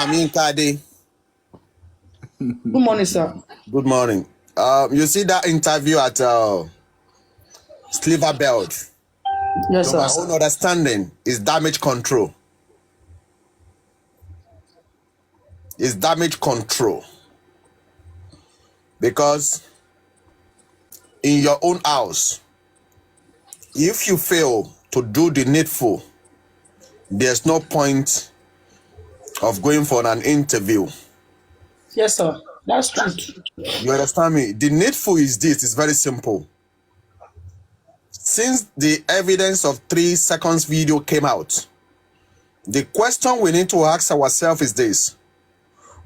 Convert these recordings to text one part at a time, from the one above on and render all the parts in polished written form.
Iamyinka Ade. Good morning, sir. Good morning. You see that interview at Sliver Belt? Yes, To my sir. own understanding, is damage control. It's damage control. Because in your own house, if you fail to do the needful, there's no point of going for an interview. Yes, sir. That's true. You understand me? The needful is this. It's very simple. Since the evidence of 3 seconds video came out, the question we need to ask ourselves is this: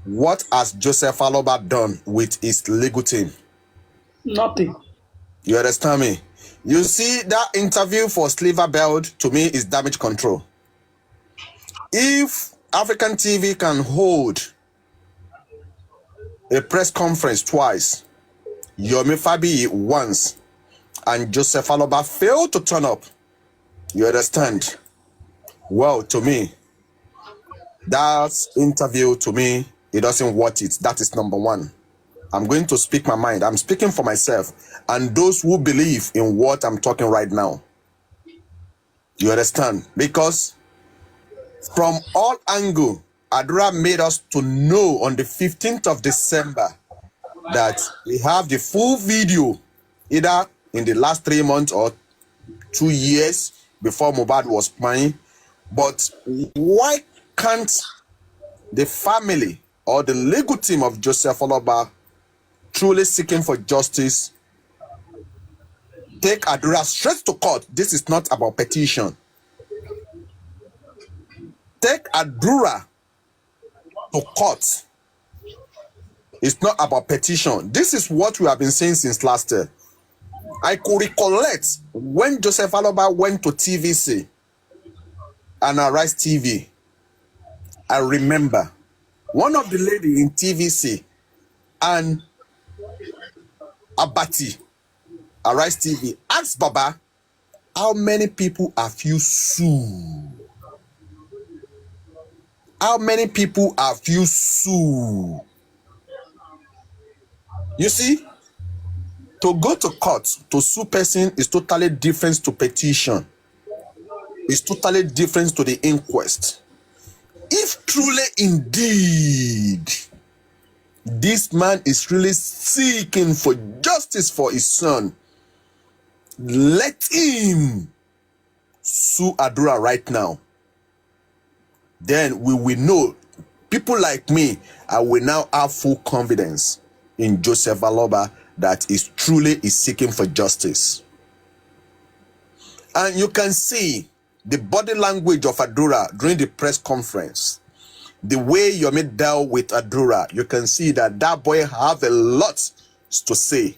what has Joseph Aloba done with his legal team? Nothing. You understand me? You see, that interview for Sliver Belt, to me, is damage control. If African TV can hold a press conference twice, Yomi Fabi once, and Joseph Aloba failed to turn up, you understand? Well, to me, that interview, to me, it doesn't worth it. That is number one. I'm going to speak my mind. I'm speaking for myself and those who believe in what I'm talking right now. You understand? Because from all angles, Adura made us to know on the 15th of December that we have the full video, either in the last 3 months or 2 years before Mohbad was playing. But why can't the family or the legal team of Joseph Aloba, truly seeking for justice, take Adura straight to court? This is not about petition. Take Adura to court. It's not about petition. This is what we have been saying since last year. I could recollect when Joseph Aloba went to TVC and Arise TV. I remember one of the lady in TVC and Abati, Arise TV, asked Baba, how many people have you sued? How many people have you sued? You see, to go to court to sue person is totally different to petition. It's totally different to the inquest. If truly indeed this man is really seeking for justice for his son, let him sue Adura right now. Then we will know, people like me, I will now have full confidence in Joseph Aloba that is truly seeking for justice. And you can see the body language of Adura during the press conference. The way Yomi dealt with Adura, you can see that that boy have a lot to say.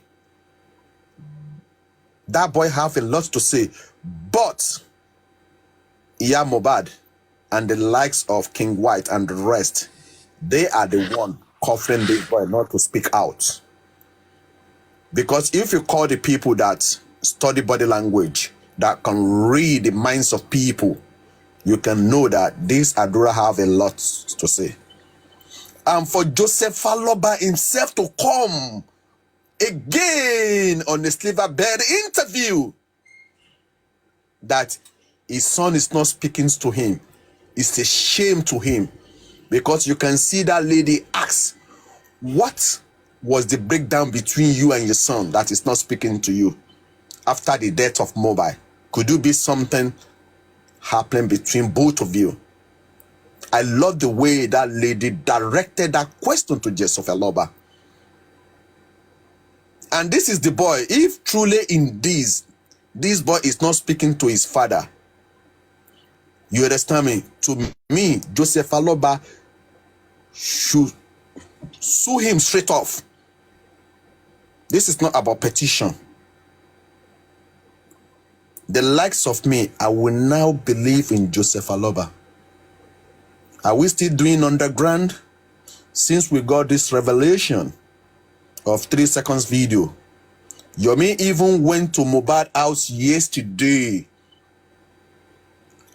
That boy have a lot to say. But Iya Mohbad and the likes of King White and the rest, they are the one covering this boy not to speak out. Because if you call the people that study body language, that can read the minds of people, you can know that this Adura have a lot to say. And for Joseph Aloba himself to come again on the Sliver Bed interview that his son is not speaking to him, it's a shame to him. Because you can see that lady ask, what was the breakdown between you and your son that is not speaking to you after the death of Mohbad? Could it be something happening between both of you? I love the way that lady directed that question to Joseph Aloba. And this is the boy. If truly in this boy is not speaking to his father, you understand me? To me, Joseph Aloba should sue him straight off. This is not about petition. The likes of me, I will now believe in Joseph Aloba. Are we still doing underground? Since we got this revelation of 3 seconds video, Yomi even went to Mohbad house yesterday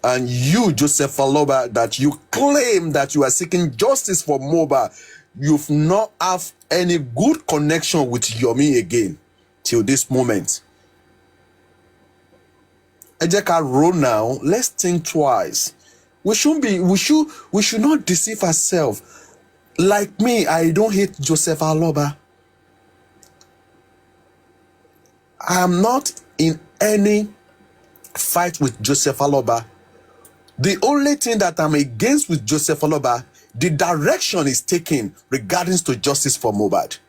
And you, Joseph Aloba, that you claim that you are seeking justice for Mohbad, you've not have any good connection with Yomi again till this moment. Ejeka roll now. Let's think twice. We should not deceive ourselves. Like me, I don't hate Joseph Aloba. I am not in any fight with Joseph Aloba. The only thing that I'm against with Joseph Aloba, the direction is taken regarding to justice for Mohbad.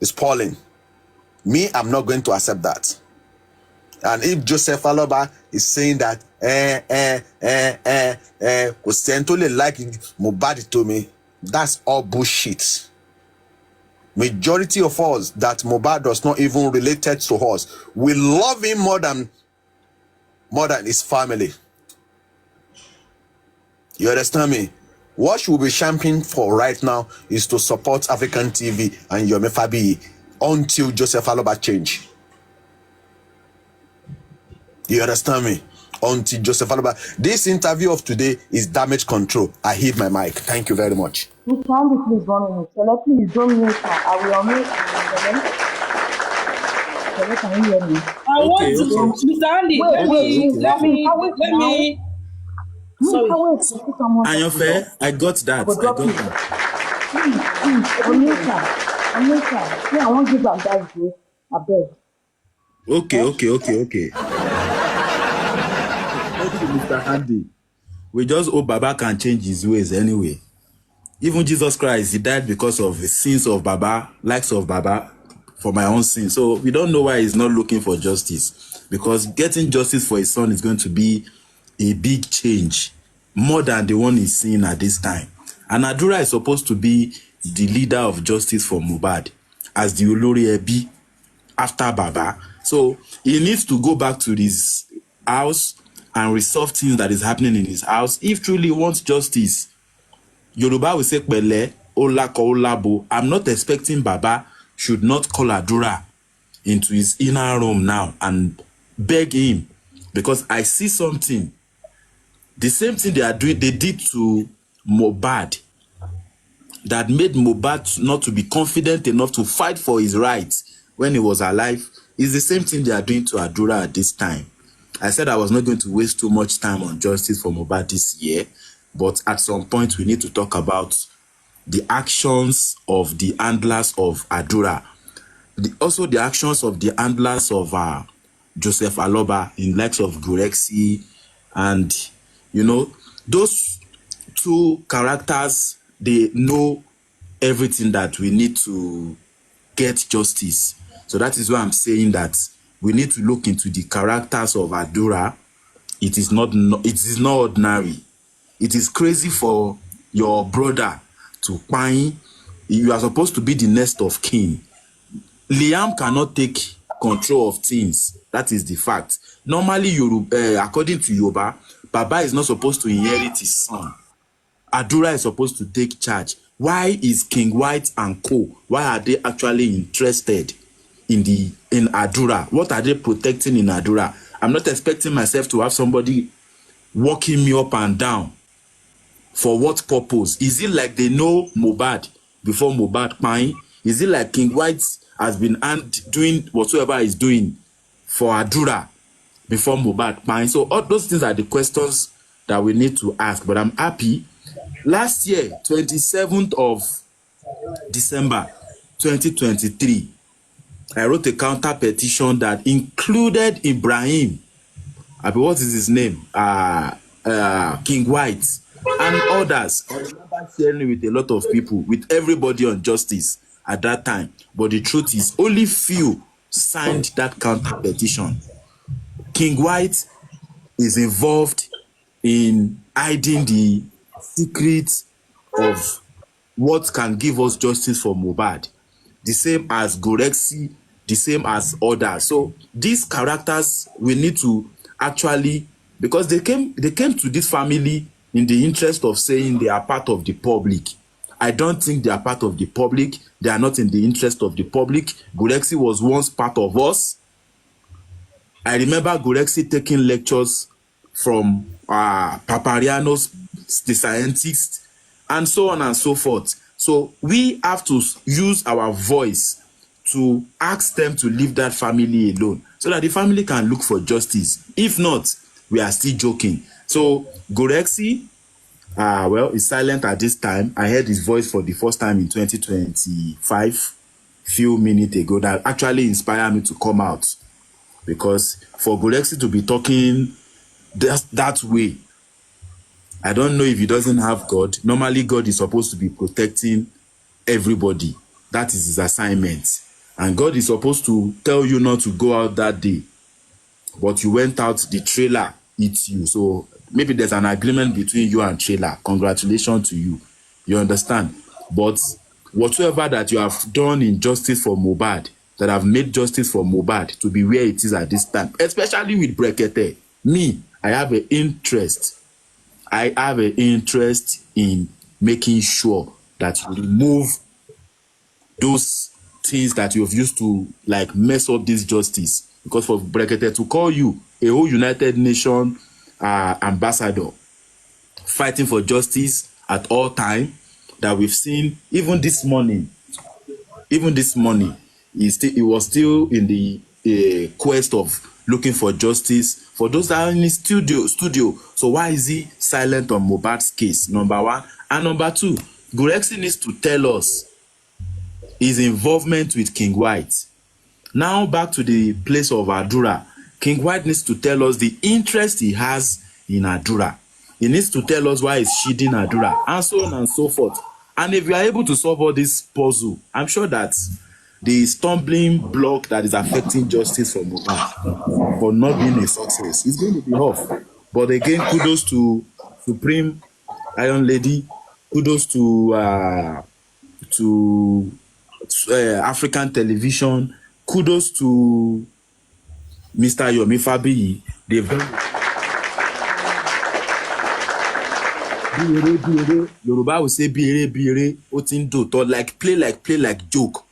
It's appalling. Me, I'm not going to accept that. And if Joseph Aloba is saying that, like Mohbad to me, that's all bullshit. Majority of us that Mohbad does not even related to us, we love him more than his family. You understand me? What we will be championing for right now is to support African TV and Yomi Fabiyi until Joseph Aloba change. You understand me? Until Joseph Aloba. This interview of today is damage control. I hit my mic. Thank you very much. Mr. Andy, please 1 minute. Shall please don't mute her. I will unmute her. Can you hear me? I want to, Mr. Andy, let me. Sorry. Ayanfe, I got that. Please, unmute her. Yeah, I won't give back that grace. I beg. Okay. Mr. Andy, we just hope Baba can change his ways anyway. Even Jesus Christ, he died because of the sins of Baba, likes of Baba, for my own sins. So we don't know why he's not looking for justice. Because getting justice for his son is going to be a big change, more than the one he's seeing at this time. And Adura is supposed to be the leader of justice for Mohbad, as the Olori Ebi after Baba. So he needs to go back to his house and resolve things that is happening in his house. If truly he wants justice, Yoruba will say, Pele, Ola ko Olabo. I'm not expecting Baba should not call Adura into his inner room now and beg him, because I see something. The same thing they did to Mohbad, that made Mohbad not to be confident enough to fight for his rights when he was alive, is the same thing they are doing to Adura at this time. I said I was not going to waste too much time on justice for Mohbad this year, but at some point we need to talk about the actions of the handlers of Adura. Also the actions of the handlers of Joseph Aloba in likes of Gurexi, and those two characters, they know everything that we need to get justice. So that is why I'm saying that we need to look into the characters of Adura. It is not ordinary. It is crazy for your brother to pine. You are supposed to be the next of kin. Liam cannot take control of things. That is the fact. Normally, according to Yoruba, Baba is not supposed to inherit his son. Adura is supposed to take charge. Why is King White and co? Why are they actually interested in Adura? What are they protecting in Adura? I'm not expecting myself to have somebody walking me up and down. For what purpose? Is it like they know Mohbad before Mohbad pine? Is it like King White has been doing whatsoever he's doing for Adura before Mohbad pine? So all those things are the questions that we need to ask. But I'm happy. Last year, 27th of December 2023, I wrote a counter petition that included Ibrahim. What is his name? King White and others. I remember sharing with a lot of people, with everybody on justice at that time. But the truth is, only few signed that counter petition. King White is involved in hiding the secrets of what can give us justice for Mohbad. The same as Gorexi, the same as others. So these characters, we need to actually, because they came to this family in the interest of saying they are part of the public. I don't think they are part of the public. They are not in the interest of the public. Gorexi was once part of us. I remember Gorexi taking lectures from Paparianos, the scientist, and so on and so forth. So we have to use our voice to ask them to leave that family alone so that the family can look for justice. If not, we are still joking. So Gorexi, well, is silent at this time. I heard his voice for the first time in 2025, few minutes ago. That actually inspired me to come out, because for Gorexi to be talking that way, I don't know if he doesn't have God. Normally, God is supposed to be protecting everybody. That is his assignment. And God is supposed to tell you not to go out that day. But you went out, the trailer hit you. So maybe there's an agreement between you and trailer. Congratulations to you. You understand? But whatsoever that you have done in justice for Mohbad, that have made justice for Mohbad to be where it is at this time, especially with Brekete, me, I have an interest in making sure that you remove those things that you have used to like mess up this justice. Because for Brekete to call you a whole United Nations ambassador fighting for justice at all time, that we've seen even this morning, he was still in the quest of looking for justice for those that are in his studio. So why is he silent on Mohbad's case? Number one. And number two, Gorexi needs to tell us his involvement with King White. Now back to the place of Adura. King White needs to tell us the interest he has in Adura. He needs to tell us why he's shielding Adura, and so on and so forth. And if you are able to solve all this puzzle, I'm sure that the stumbling block that is affecting justice for Mohbad for not being a success is going to be off. But again, kudos to Supreme Iron Lady. Kudos to African television. Kudos to Mr. Yomi Fabiyi. They've done Yoruba will say bire otindo, like play like joke.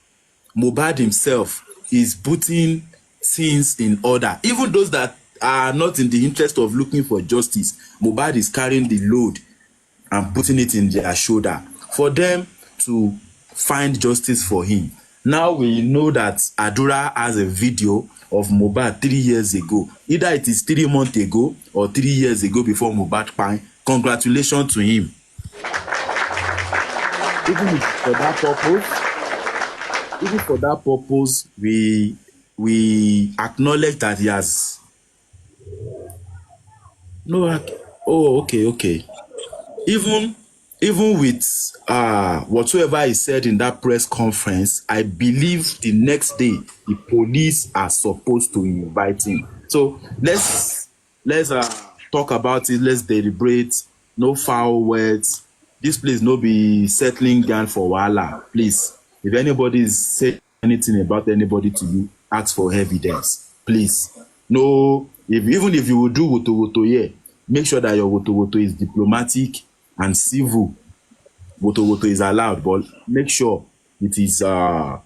Mohbad himself is putting things in order. Even those that are not in the interest of looking for justice, Mohbad is carrying the load and putting it in their shoulder for them to find justice for him. Now we know that Adura has a video of Mohbad 3 years ago. Either it is 3 months ago or 3 years ago before Mohbad Pine. Congratulations to him. Even for that purpose, we acknowledge that he has okay. Even with whatsoever he said in that press conference, I believe the next day the police are supposed to invite him. So let's talk about it. Let's deliberate. No foul words. This place no be settling down for wahala. Please, if anybody is saying anything about anybody to you, ask for evidence. Please. No, even if you will do woto here, make sure that your woto is diplomatic and civil. Woto is allowed, but make sure it is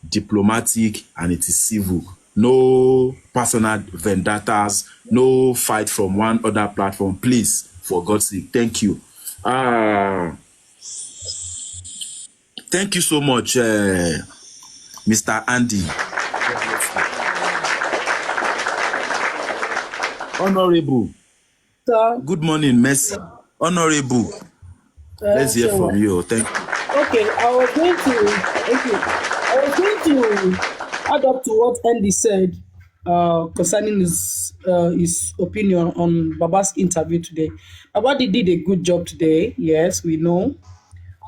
diplomatic and it is civil. No personal vendettas, no fight from one other platform. Please, for God's sake, thank you. Thank you so much, Mr. Andy. Honorable. Sir. Good morning, Mercy. Honorable. Let's hear from you. Thank you. Okay, I was going to add up to what Andy said concerning his opinion on Baba's interview today. Baba did a good job today. Yes, we know.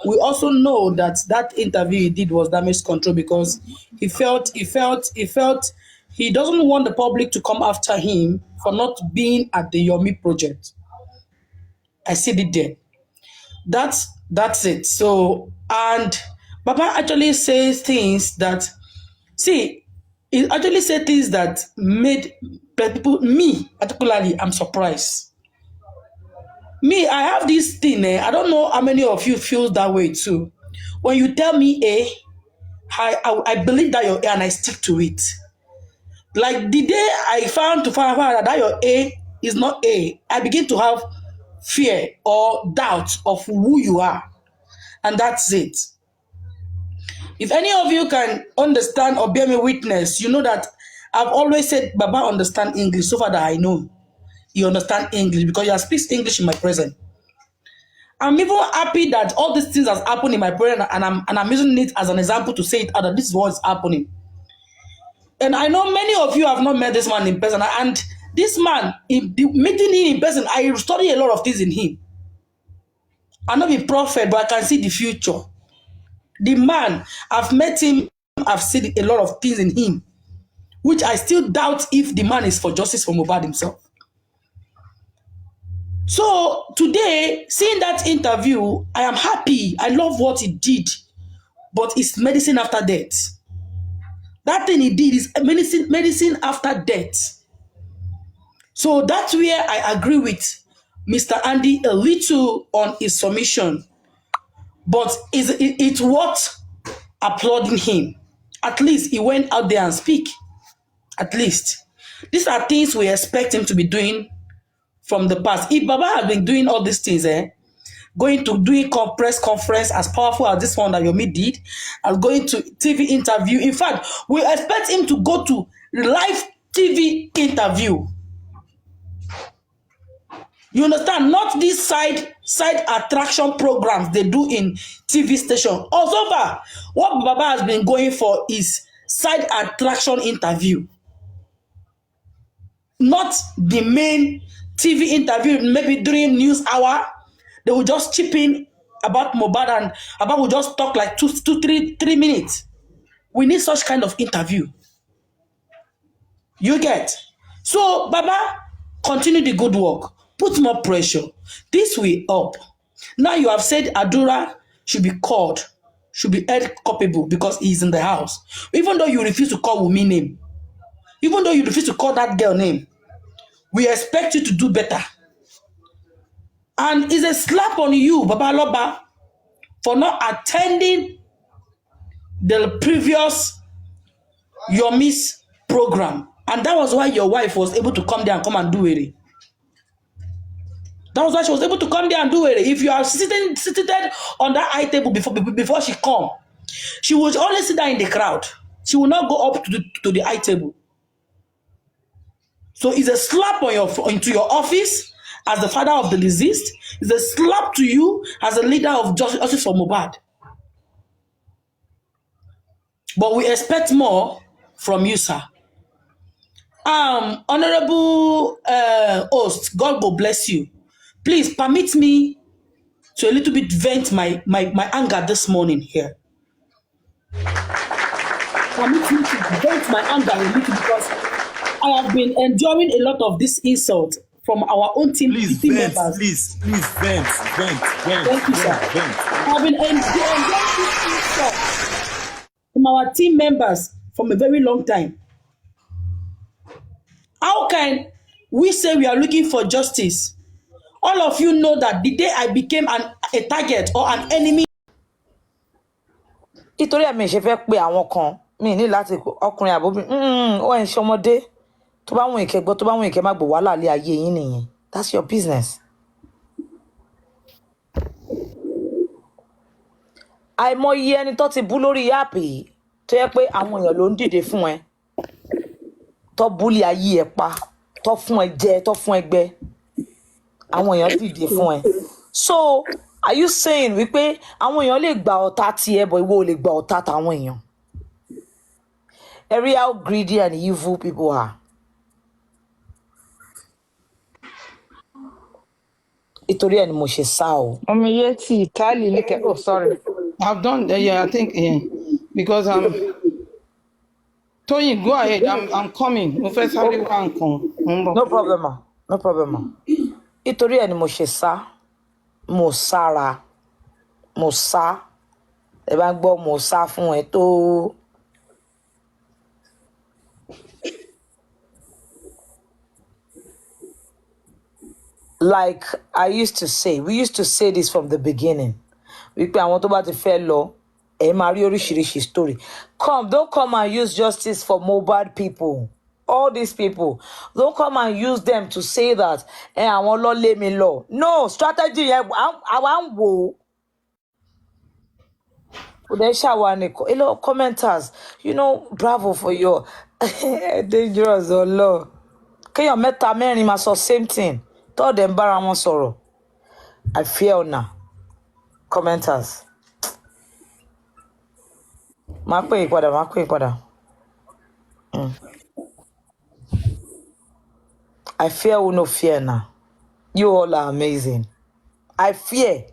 We also know that interview he did was damage control, because he felt he doesn't want the public to come after him for not being at the Yomi project. I said it there. That's it. So, and Baba actually says things that, he actually said things that made people, me particularly, I'm surprised. Me, I have this thing, I don't know how many of you feel that way too. When you tell me A, I believe that you're A and I stick to it. Like the day I found out that your A is not A, I begin to have fear or doubt of who you are. And that's it. If any of you can understand or bear me witness, you know that I've always said, Baba understand English. So far that I know, you understand English because you speak English in my presence. I'm even happy that all these things has happened in my presence, and I'm using it as an example to say it out that this is what's happening. And I know many of you have not met this man in person. And this man, meeting him in person, I study a lot of things in him. I'm not a prophet, but I can see the future. The man, I've met him, I've seen a lot of things in him, which I still doubt if the man is for justice for Mohbad himself. So today, seeing that interview, I am happy. I love what he did, but it's medicine after death. That thing he did is medicine after death. So that's where I agree with Mr. Andy a little on his submission. But it's worth applauding him. At least he went out there and speak. At least. These are things we expect him to be doing from the past. If Baba had been doing all these things, going to doing press conference as powerful as this one that Yomi did, and going to TV interview. In fact, we expect him to go to live TV interview. You understand? Not these side attraction programs they do in TV station. Also, what Baba has been going for is side attraction interview. Not the main TV interview, maybe during news hour. They will just chip in about Mohbad and Baba will just talk like 3 minutes. We need such kind of interview. You get? So, Baba, continue the good work. Put more pressure. This will up. Now you have said Adura should be called, should be held culpable because he is in the house. Even though you refuse to call Wumi name, even though you refuse to call that girl name, we expect you to do better. And it's a slap on you, Baba Loba, for not attending the previous Yomi's program. And that was why your wife was able to come there and come and do it. That was why she was able to come there and do it. If you are seated on that high table before she come, she would always sit there in the crowd. She will not go up to the high table. So it's a slap on into your office as the father of the deceased. It's a slap to you as a leader of justice for Mohbad. But we expect more from you, sir. Honorable host, God will bless you. Please permit me to a little bit vent my anger this morning here. Permit me to vent my anger a little because I have been enduring a lot of this insult from our own team members. Please, vent. Thank you, sir. I have been enduring this insult from our team members from a very long time. How can we say we are looking for justice? All of you know that the day I became a target or an enemy. Nítorí àmì ṣe fẹ́ pé àwọn kan mi ní láti ọkùnrin àbóbìnrin ó ń ṣe ọmọdé tó bá wọn ìkẹ́ gbọ́ tó bá wọn ìkẹ́ má gbọ́ wàhálà lé ayé yín nìyẹn. That's your business. Àìmọye ẹni tó ti bú lórí áàpù yìí tó yẹ pé àwọn èèyàn ló ń dìde fún ẹ tó búlì ayé ẹ pa tó fún ẹ jẹ tó fún ẹ gbẹ àwọn èèyàn dìde fún ẹ. So are you saying wípé àwọn èèyàn lè gba ọ̀tá tiẹ̀ bọ̀ ìwọ ò lè gba ọ̀tá tàwọn èèyàn? Area how greedy and evil people are. Nítorí ẹ̀ ni mo ṣe sá o. Omiyeti Tali Leke. Oh, sorry. I've done. Yeah, I think. Yeah, because Tony, go ahead. I'm coming. Mo fẹ́ sáré wá nǹkan. No problem ma. No problem ma. Nítorí ẹ̀ ni mo ṣe sá. Mo sára. Mo sá. Ẹ bá gbọ́ mo sá fún ẹ tó. Like I used to say, we used to say this from the beginning. Wípé àwọn tó bá ti fẹ́ lọ, ẹ máa rí oríṣiríṣi story. Don't come and use justice for Mohbad people. all these people. Don't come and use them to say that I want to lay me low. No strategy. I want wo. Hello, commenters. Bravo for your dangerous or low. Can you met a man in my same thing? Told them Baramon sorrow. I fear now. Commenters. Makwe ikwada. I fear who no fear now. You all are amazing. I fear.